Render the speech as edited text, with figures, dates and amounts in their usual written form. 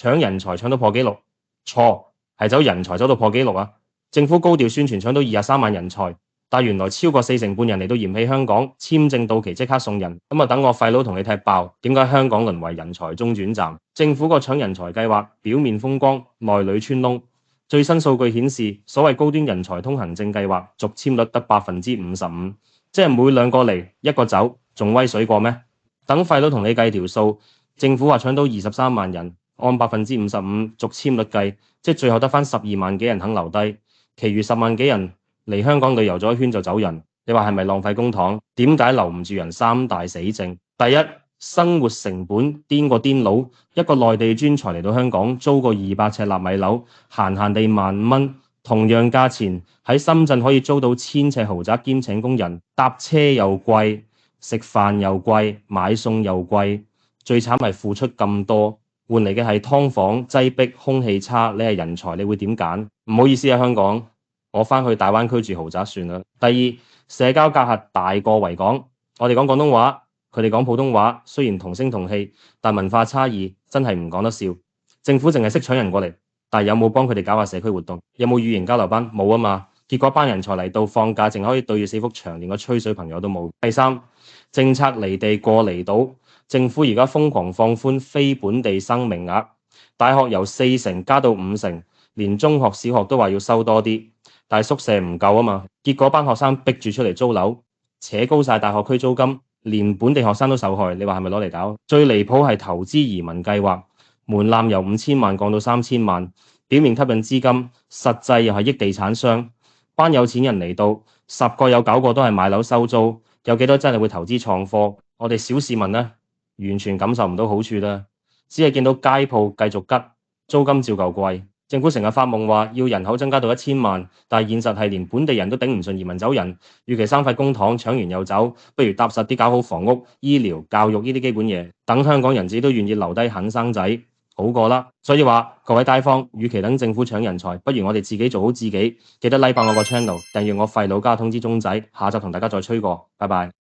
搶人才搶到破紀錄，錯，係走人才走到破紀錄啊！政府高調宣傳搶到23萬人才，但原來超過40%人嚟到嫌棄香港，簽證到期即刻送人，咁啊等我廢佬同你踢爆，點解香港淪為人才中轉站？政府個搶人才計劃表面風光，內裏穿窿。最新數據顯示，所謂高端人才通行證計劃續簽率得55%，即係每2個嚟1個走，仲威水過咩？等廢佬同你計條數，政府話搶到23萬人，按55%續簽率計，即係最後得返12萬幾人肯留低，其餘10萬幾人嚟香港旅遊咗一圈就走人。你話係咪浪費公帑？點解留唔住人？3大死症：第一，生活成本癲過癲佬，一個內地專才嚟到香港租個200尺納米樓，閒閒地15000蚊，同樣價錢喺深圳可以租到1000尺豪宅兼請工人，搭車又貴，食飯又貴，買餸又貴，最慘係付出咁多，換嚟嘅係劏房、擠迫、空氣差。你係人才，你會點揀？唔好意思啊，香港，我返去大灣區住豪宅算啦。第二，社交隔閡大過維港，我哋講廣東話，佢哋講普通話，雖然同聲同氣，但文化差異真係唔講得笑。政府淨係識搶人過嚟，但有冇幫佢哋搞下社區活動？有冇語言交流班？冇啊嘛。結果班人才嚟到放假，淨可以對住4幅牆，連個吹水朋友都冇。第三，政策離地過離島，政府而家瘋狂放寬非本地生名額，大學由40%加到50%，連中學、小學都話要收多啲，但係宿舍唔夠啊嘛。結果班學生逼住出嚟租樓，扯高晒大學區租金，連本地學生都受害。你話係咪攞嚟搞？最離譜係投資移民計劃，門檻由5000萬降到3000萬，表面吸引資金，實際又係益地產商。班有錢人嚟到，10個有9個都係買樓收租，有幾多真係會投資創科？我哋小市民呢，完全感受唔到好處啦，只係見到街鋪繼續吉，租金照舊貴。政府成日發夢話要人口增加到1000萬，但係現實係連本地人都頂唔順移民走人。與其3塊公帑搶完又走，不如踏實啲搞好房屋、醫療、教育呢啲基本嘢，等香港人自己都願意留低肯生仔，好過啦。所以話各位街坊，與其等政府搶人才，不如我哋自己做好自己。記得 like 我個 channel，訂閱我廢佬加通知鐘仔。下集同大家再吹過，拜拜。